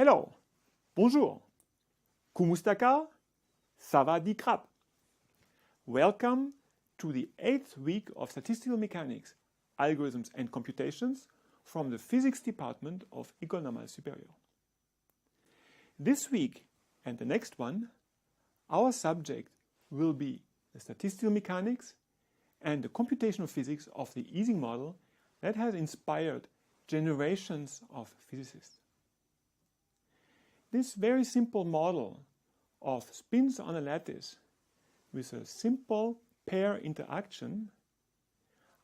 Hello, bonjour, kumustaka, savadi krap. Welcome to the 8th week of Statistical Mechanics, Algorithms and Computations from the Physics Department of École Normale Supérieure. This week and the next one, our subject will be the statistical mechanics and the computational physics of the Ising model that has inspired generations of physicists. This very simple model of spins on a lattice with a simple pair interaction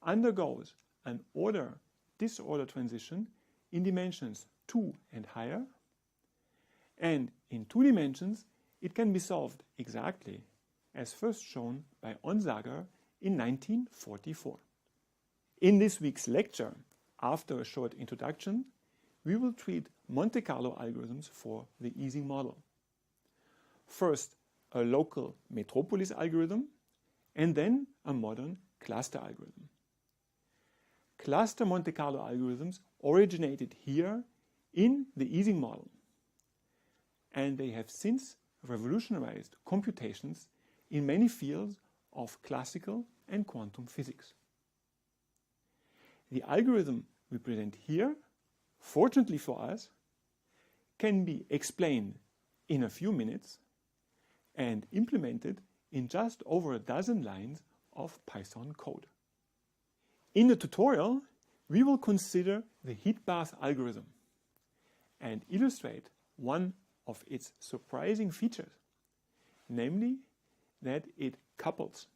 undergoes an order-disorder transition in dimensions 2 and higher, and in 2 dimensions it can be solved exactly as first shown by Onsager in 1944. In this week's lecture, after a short introduction, we will treat Monte Carlo algorithms for the Ising model. First, a local metropolis algorithm, and then a modern cluster algorithm. Cluster Monte Carlo algorithms originated here in the Ising model, and they have since revolutionized computations in many fields of classical and quantum physics. The algorithm we present here, fortunately for us, can be explained in a few minutes and implemented in just over a dozen lines of Python code. In the tutorial, we will consider the heat bath algorithm and illustrate one of its surprising features, namely that it couples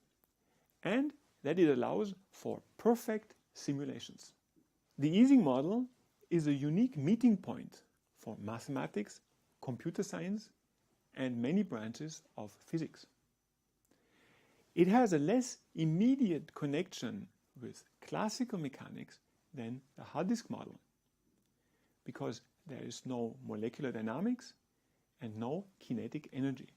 and that it allows for perfect simulations. The Ising model is a unique meeting point for mathematics, computer science, and many branches of physics. It has a less immediate connection with classical mechanics than the hard disk model, because there is no molecular dynamics and no kinetic energy.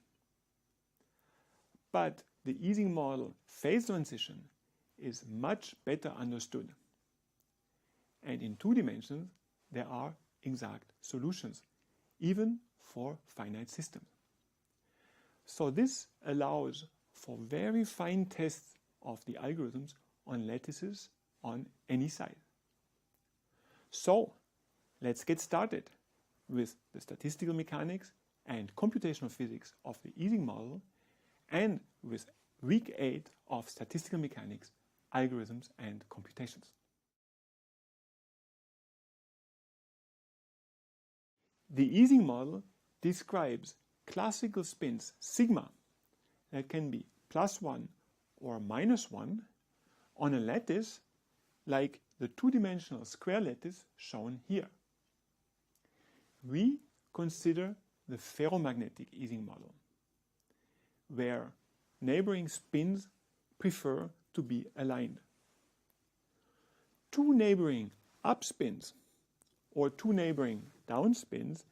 But the Ising model phase transition is much better understood, and in 2 dimensions there are exact solutions, even for finite systems. So this allows for very fine tests of the algorithms on lattices on any side. So let's get started with the statistical mechanics and computational physics of the Ising model and with week 8 of statistical mechanics, algorithms and computations. The Ising model describes classical spins sigma that can be +1 or -1 on a lattice like the 2-dimensional square lattice shown here. We consider the ferromagnetic Ising model, where neighboring spins prefer to be aligned. 2 neighboring up spins or 2 neighboring down spins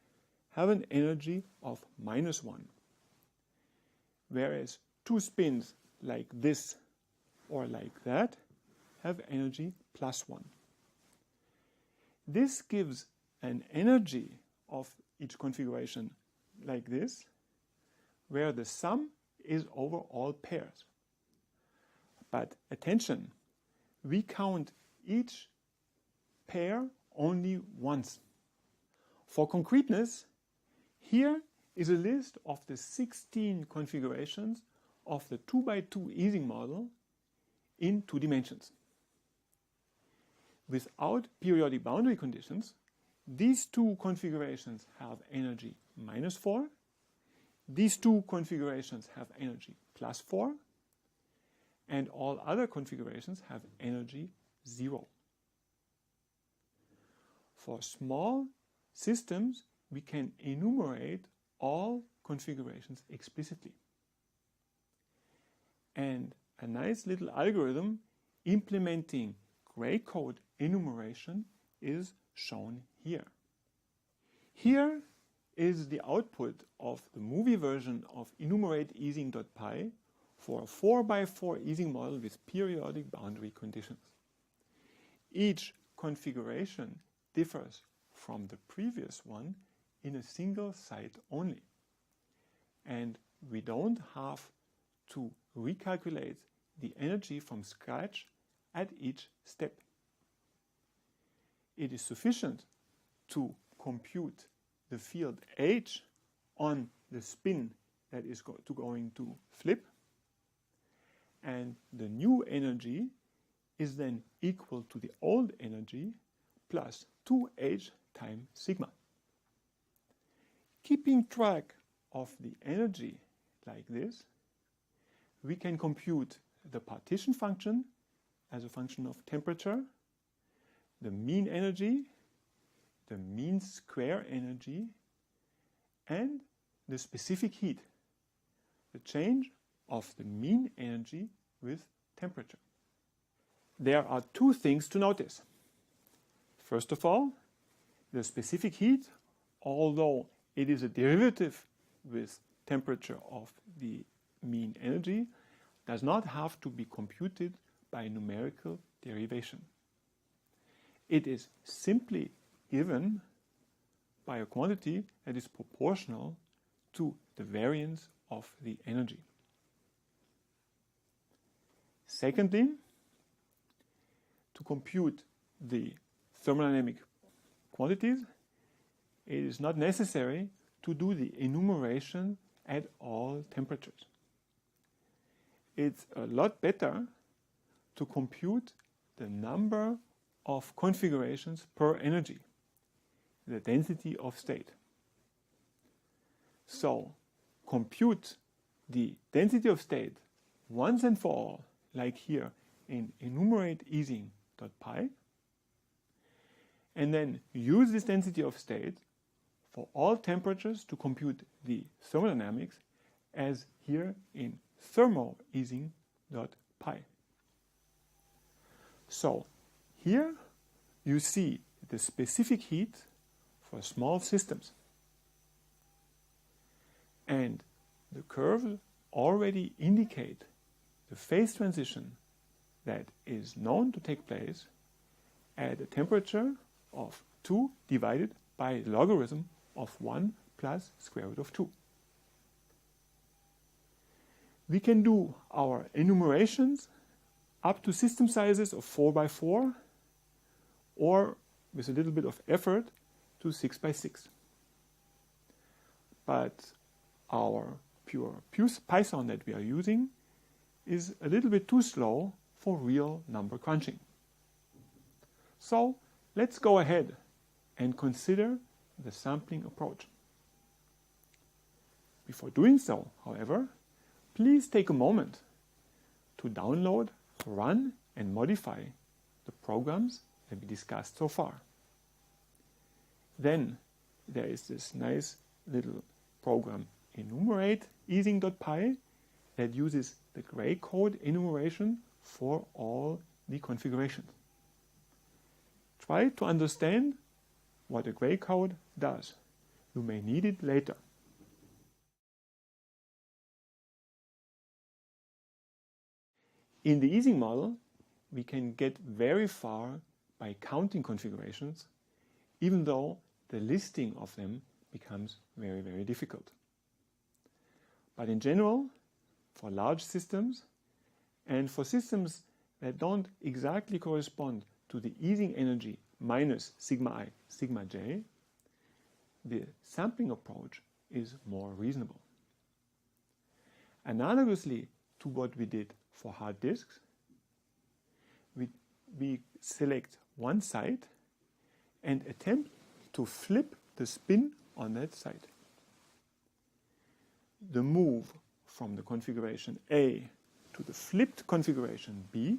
have an energy of -1, whereas 2 spins like this or like that have energy +1. This gives an energy of each configuration like this, where the sum is over all pairs. But attention, we count each pair only once. For concreteness, here is a list of the 16 configurations of the 2x2 Ising model in 2 dimensions. Without periodic boundary conditions, these 2 configurations have energy -4, these 2 configurations have energy +4, and all other configurations have energy 0. For small systems, we can enumerate all configurations explicitly. And a nice little algorithm implementing gray code enumeration is shown here. Here is the output of the movie version of enumerate-ising.py for a 4x4 Ising model with periodic boundary conditions. Each configuration differs from the previous one in a single site only. And we don't have to recalculate the energy from scratch at each step. It is sufficient to compute the field H on the spin that is going to flip, and the new energy is then equal to the old energy plus 2H times sigma. Keeping track of the energy like this, we can compute the partition function as a function of temperature, the mean energy, the mean square energy, and the specific heat, the change of the mean energy with temperature. There are two things to notice. First of all, the specific heat, although it is a derivative with temperature of the mean energy, does not have to be computed by numerical derivation. It is simply given by a quantity that is proportional to the variance of the energy. Secondly, to compute the thermodynamic quantities, it is not necessary to do the enumeration at all temperatures. It's a lot better to compute the number of configurations per energy, the density of state. So, compute the density of state once and for all, like here in enumerate Ising.pi, and then use this density of state for all temperatures to compute the thermodynamics, as here in thermo Ising.pi. So here you see the specific heat for small systems, and the curves already indicate the phase transition that is known to take place at a temperature of 2 divided by the logarithm of 1 plus square root of 2. We can do our enumerations up to system sizes of 4 by 4, or with a little bit of effort to 6 by 6. But our pure Python that we are using is a little bit too slow for real number crunching. So let's go ahead and consider the sampling approach. Before doing so, however, please take a moment to download, run, and modify the programs that we discussed so far. Then there is this nice little program enumerate Ising.pi that uses the gray code enumeration for all the configurations. Try to understand what a gray code does. You may need it later. In the Ising model, we can get very far by counting configurations, even though the listing of them becomes very, very difficult. But in general, for large systems, and for systems that don't exactly correspond to the Ising energy minus sigma I, sigma j, the sampling approach is more reasonable. Analogously to what we did for hard disks, we select one site and attempt to flip the spin on that site. The move from the configuration A to the flipped configuration B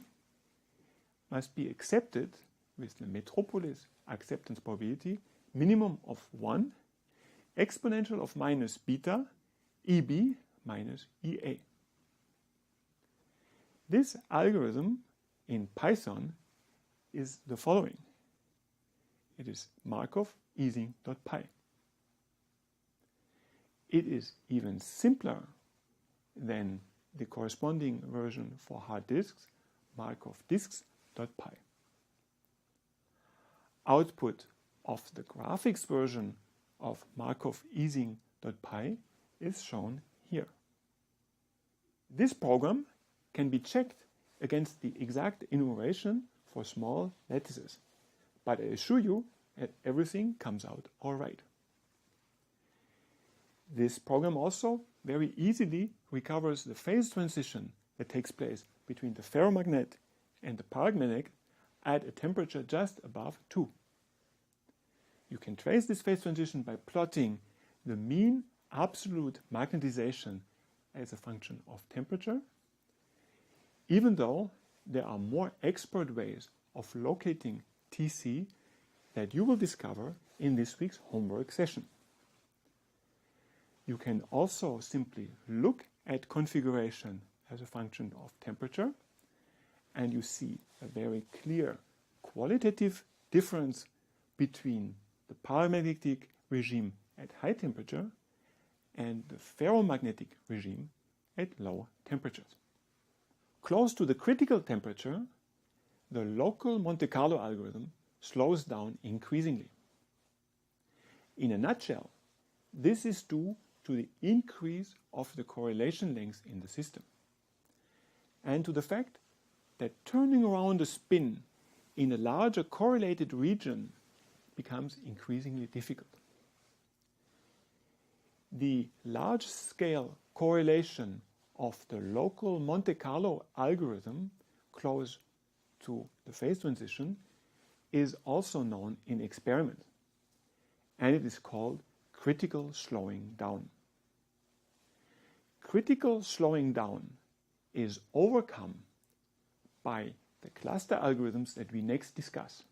must be accepted with the metropolis acceptance probability minimum of 1 exponential of minus beta EB minus EA. This algorithm in Python is the following. It is Markov Ising.pi. It is even simpler than the corresponding version for hard disks, Markov disks.pi. Output of the graphics version of Markov Ising.py is shown here. This program can be checked against the exact enumeration for small lattices, but I assure you that everything comes out all right. This program also very easily recovers the phase transition that takes place between the ferromagnet and the paramagnetic at a temperature just above 2. You can trace this phase transition by plotting the mean absolute magnetization as a function of temperature, even though there are more expert ways of locating TC that you will discover in this week's homework session. You can also simply look at configuration as a function of temperature, and you see a very clear qualitative difference between the paramagnetic regime at high temperature and the ferromagnetic regime at low temperatures. Close to the critical temperature, the local Monte Carlo algorithm slows down increasingly. In a nutshell, this is due to the increase of the correlation length in the system, and to the fact that turning around a spin in a larger correlated region becomes increasingly difficult. The large-scale correlation of the local Monte Carlo algorithm close to the phase transition is also known in experiment, and it is called critical slowing down. Critical slowing down is overcome by the cluster algorithms that we next discuss.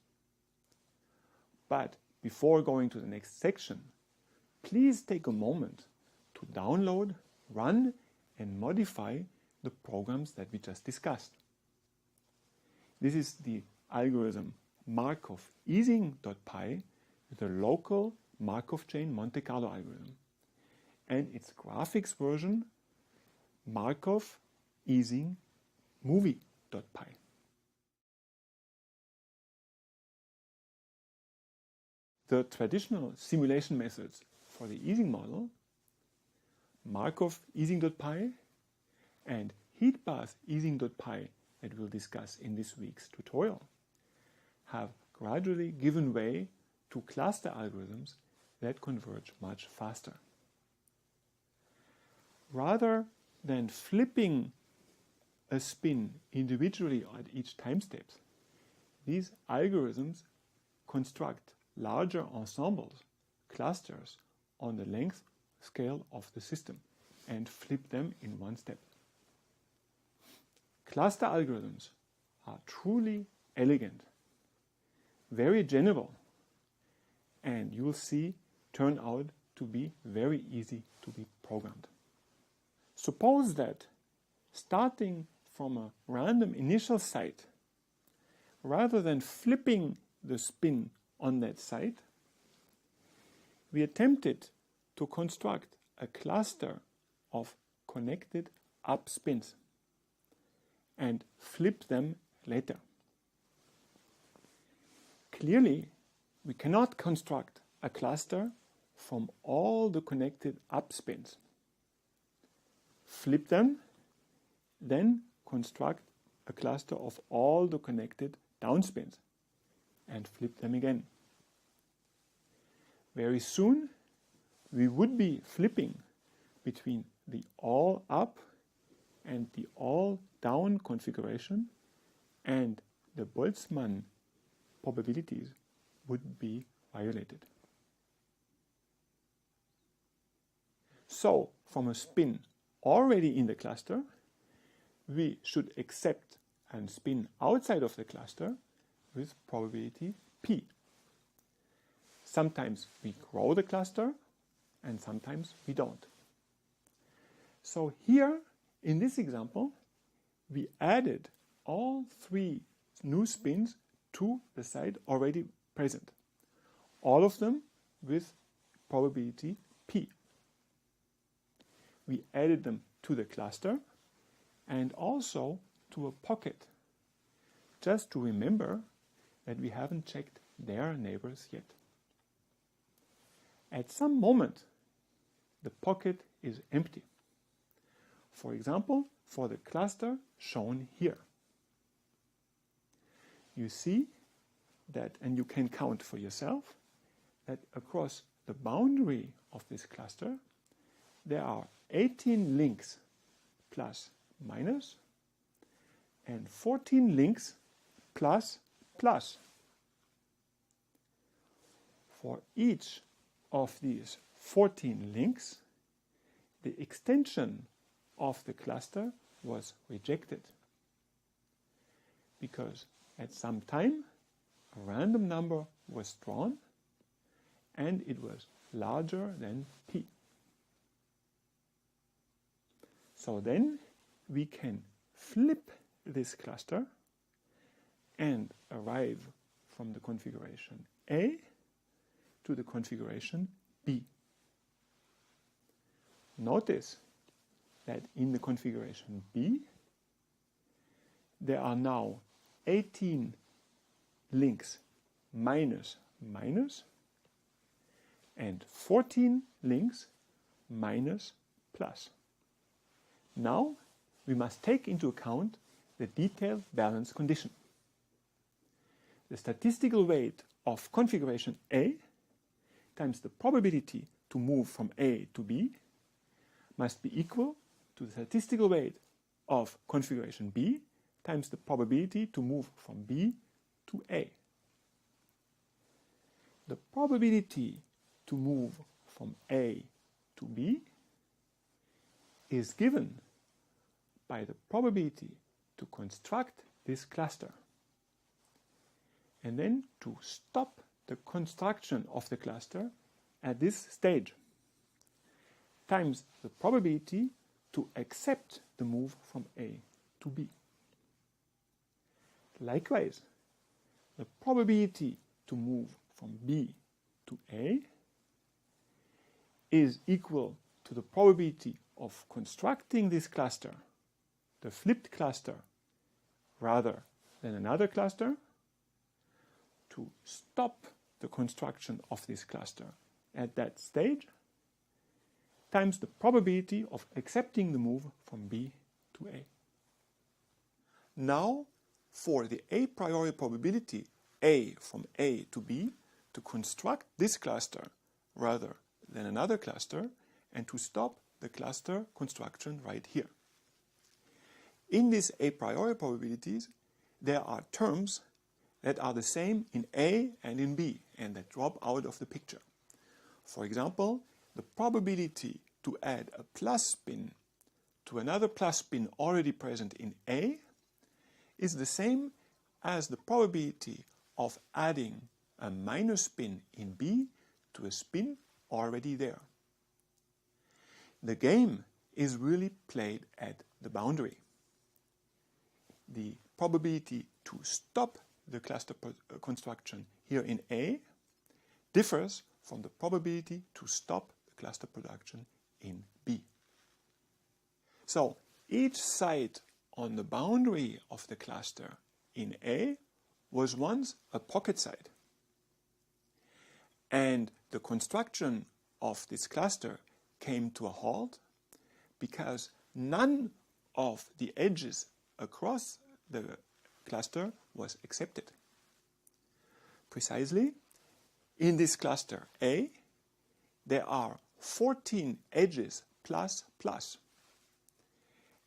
But before going to the next section, please take a moment to download, run, and modify the programs that we just discussed. This is the algorithm Markov Ising.py, the local Markov chain Monte Carlo algorithm, and its graphics version Markov Ising movie.py. The traditional simulation methods for the Ising model, Markov Ising.py and heat bath Ising.py that we'll discuss in this week's tutorial, have gradually given way to cluster algorithms that converge much faster. Rather than flipping a spin individually at each time step, these algorithms construct larger ensembles, clusters, on the length scale of the system and flip them in one step. Cluster algorithms are truly elegant, very general, and you will see turn out to be very easy to be programmed. Suppose that, starting from a random initial site, rather than flipping the spin on that site, we attempted to construct a cluster of connected up spins and flip them later. Clearly, we cannot construct a cluster from all the connected up spins. Flip them, then construct a cluster of all the connected down spins and flip them again. Very soon, we would be flipping between the all up and the all down configuration, and the Boltzmann probabilities would be violated. So, from a spin already in the cluster, we should accept a spin outside of the cluster with probability p. Sometimes we grow the cluster, and sometimes we don't. So here, in this example, we added all three new spins to the site already present, all of them with probability p. We added them to the cluster and also to a pocket, just to remember that we haven't checked their neighbors yet. at some moment the pocket is empty. For example, for the cluster shown here. You see that, and you can count for yourself, that across the boundary of this cluster there are 18 links plus minus and 14 links plus plus. For each of these 14 links, the extension of the cluster was rejected because at some time a random number was drawn and it was larger than p. So then we can flip this cluster and arrive from the configuration A to the configuration B. Notice that in the configuration B there are now 18 links minus minus and 14 links minus plus. Now we must take into account the detailed balance condition. The statistical weight of configuration A times the probability to move from A to B must be equal to the statistical weight of configuration B times the probability to move from B to A. The probability to move from A to B is given by the probability to construct this cluster and then to stop the construction of the cluster at this stage times the probability to accept the move from A to B. Likewise, the probability to move from B to A is equal to the probability of constructing this cluster, the flipped cluster, rather than another cluster, to stop the construction of this cluster at that stage, times the probability of accepting the move from B to A. Now, for the a priori probability A from A to B to construct this cluster rather than another cluster and to stop the cluster construction right here. In these a priori probabilities, there are terms that are the same in A and in B and that drop out of the picture. For example, the probability to add a plus spin to another plus spin already present in A is the same as the probability of adding a minus spin in B to a spin already there. The game is really played at the boundary. The probability to stop the cluster construction here in A differs from the probability to stop the cluster production in B. So each site on the boundary of the cluster in A was once a pocket site. And the construction of this cluster came to a halt because none of the edges across the cluster was accepted. Precisely, in this cluster A, there are 14 edges plus plus.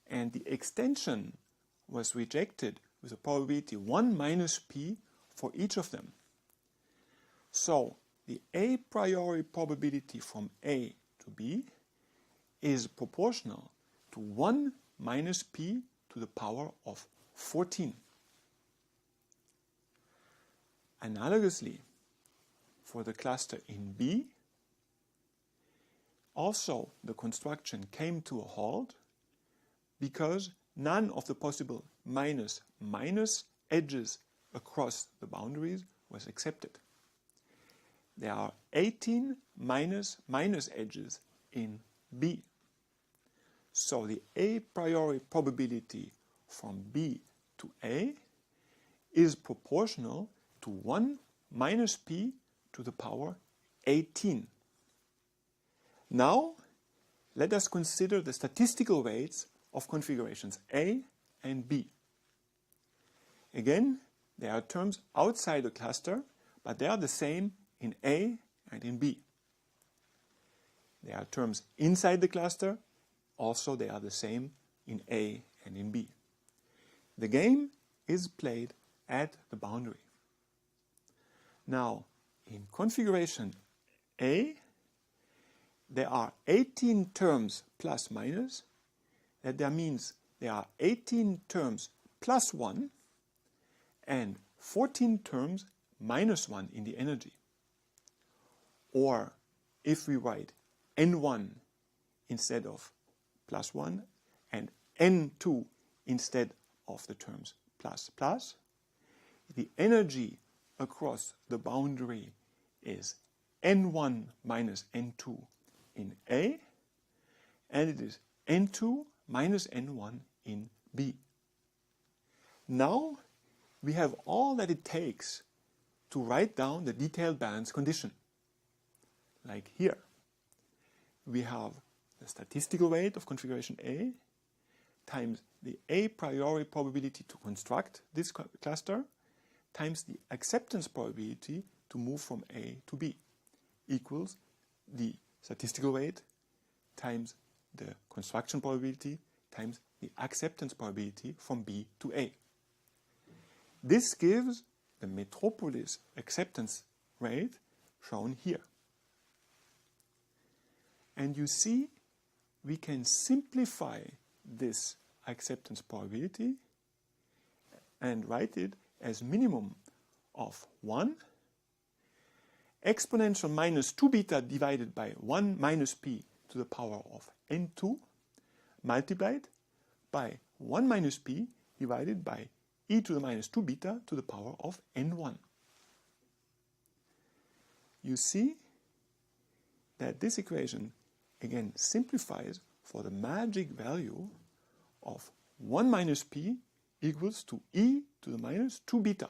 And the extension was rejected with a probability 1 minus p for each of them. So the a priori probability from A to B is proportional to 1 minus p to the power of 14. Analogously, for the cluster in B, also the construction came to a halt because none of the possible minus edges across the boundaries was accepted. There are 18 minus edges in B. So the a priori probability from B to A is proportional to 1 minus p to the power 18. Now, let us consider the statistical weights of configurations A and B. Again, there are terms outside the cluster, but they are the same in A and in B. There are terms inside the cluster, also they are the same in A and in B. The game is played at the boundary. Now, in configuration A, there are 18 terms plus minus. That means there are 18 terms plus 1 and 14 terms minus 1 in the energy. Or if we write n1 instead of plus 1 and n2 instead of the terms plus plus, the energy across the boundary is n1 minus n2 in A, and it is n2 minus n1 in B. Now we have all that it takes to write down the detailed balance condition. Like here, we have the statistical weight of configuration A times the a priori probability to construct this cluster times the acceptance probability to move from A to B equals the statistical weight times the construction probability times the acceptance probability from B to A. This gives the metropolis acceptance rate shown here. And you see, we can simplify this acceptance probability and write it as minimum of 1 exponential minus 2 beta divided by 1 minus p to the power of n2 multiplied by 1 minus p divided by e to the minus 2 beta to the power of n1. You see that this equation again simplifies for the magic value of 1 minus p equals to e to the minus 2 beta.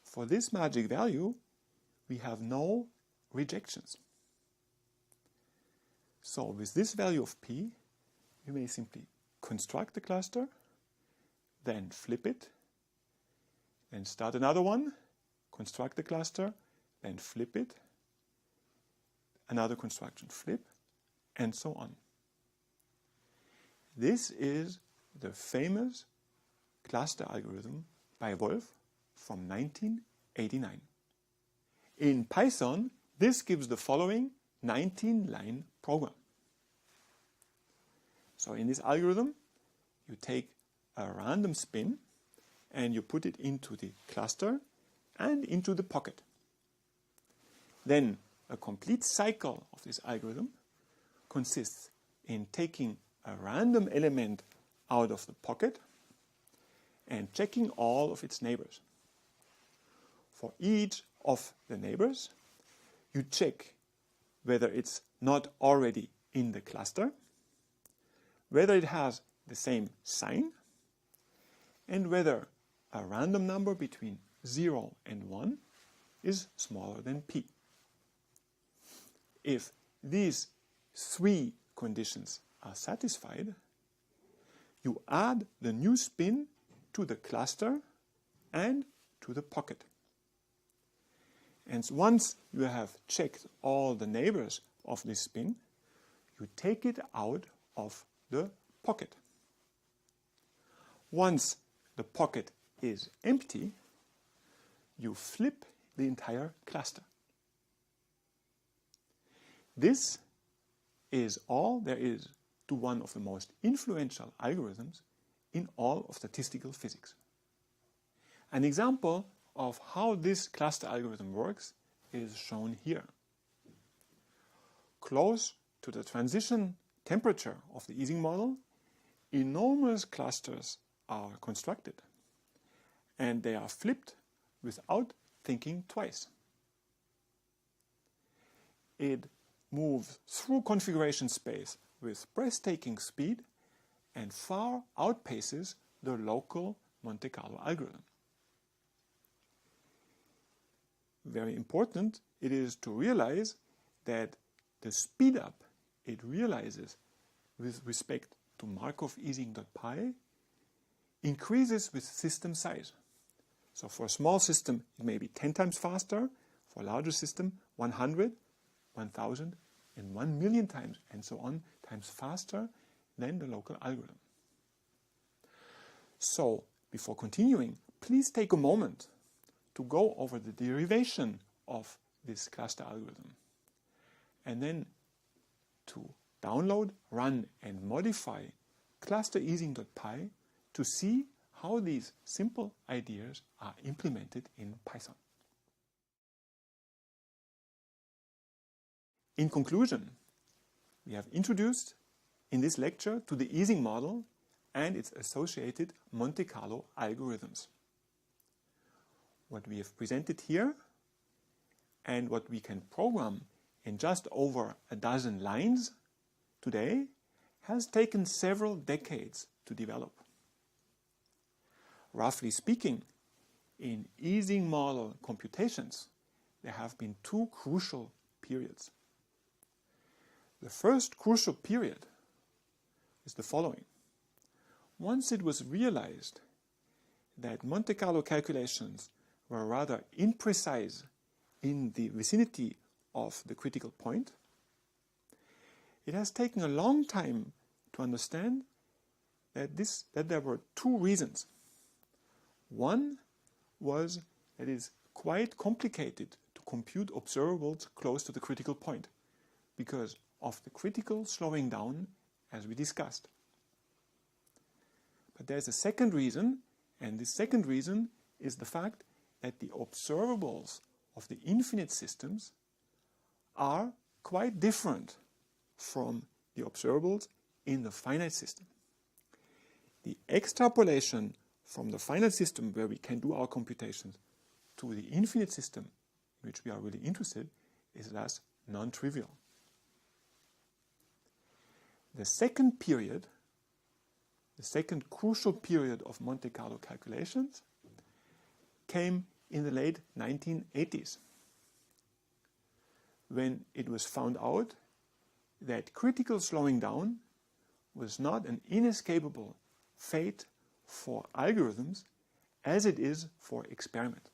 For this magic value, we have no rejections. So with this value of p, you may simply construct the cluster, then flip it, then start another one, construct the cluster, then flip it, another construction, flip, and so on. This is the famous cluster algorithm by Wolf from 1989. In Python, this gives the following 19-line program. So in this algorithm, you take a random spin and you put it into the cluster and into the pocket. Then a complete cycle of this algorithm consists in taking a random element out of the pocket and checking all of its neighbors. For each of the neighbors, you check whether it's not already in the cluster, whether it has the same sign, and whether a random number between 0 and 1 is smaller than p. If these three conditions are satisfied, you add the new spin to the cluster and to the pocket. And once you have checked all the neighbors of this spin, you take it out of the pocket. Once the pocket is empty, you flip the entire cluster. This is all there is to one of the most influential algorithms in all of statistical physics. An example of how this cluster algorithm works is shown here. Close to the transition temperature of the Ising model, enormous clusters are constructed, and they are flipped without thinking twice. It moves through configuration space with breathtaking speed and far outpaces the local Monte Carlo algorithm. Very important, it is to realize that the speed up it realizes with respect to Markov Ising.pi increases with system size. So for a small system, it may be 10 times faster. For a larger system, 100, 1000, and 1 million times, and so on, times faster than the local algorithm. So, before continuing, please take a moment to go over the derivation of this cluster algorithm, and then to download, run, and modify cluster Ising.pi to see how these simple ideas are implemented in Python. In conclusion, we have introduced in this lecture to the Ising model and its associated Monte Carlo algorithms. What we have presented here and what we can program in just over a dozen lines today has taken several decades to develop. Roughly speaking, in Ising model computations, there have been two crucial periods. The first crucial period is the following. Once it was realized that Monte Carlo calculations were rather imprecise in the vicinity of the critical point, it has taken a long time to understand that there were two reasons. One was that it is quite complicated to compute observables close to the critical point because of the critical slowing down as we discussed. But there's a second reason, and this second reason is the fact that the observables of the infinite systems are quite different from the observables in the finite system. The extrapolation from the finite system where we can do our computations to the infinite system in which we are really interested is thus non-trivial. The second period, the second crucial period of Monte Carlo calculations came in the late 1980s, when it was found out that critical slowing down was not an inescapable fate for algorithms as it is for experiment.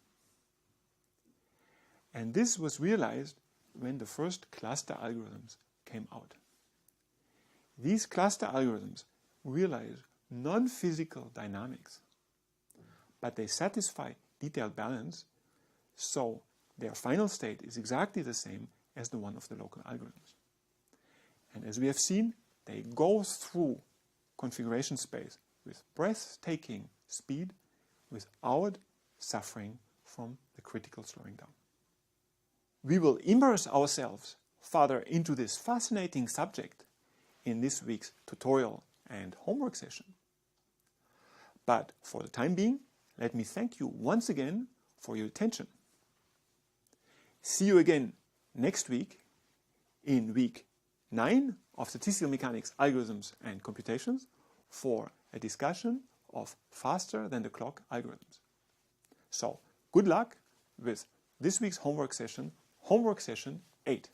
And this was realized when the first cluster algorithms came out. These cluster algorithms realize non-physical dynamics, but they satisfy detailed balance, so their final state is exactly the same as the one of the local algorithms. And as we have seen, they go through configuration space with breathtaking speed without suffering from the critical slowing down. We will immerse ourselves further into this fascinating subject in this week's tutorial and homework session. But for the time being, let me thank you once again for your attention. See you again next week in week 9 of Statistical Mechanics Algorithms and Computations for a discussion of faster than the clock algorithms. So, good luck with this week's homework session 8.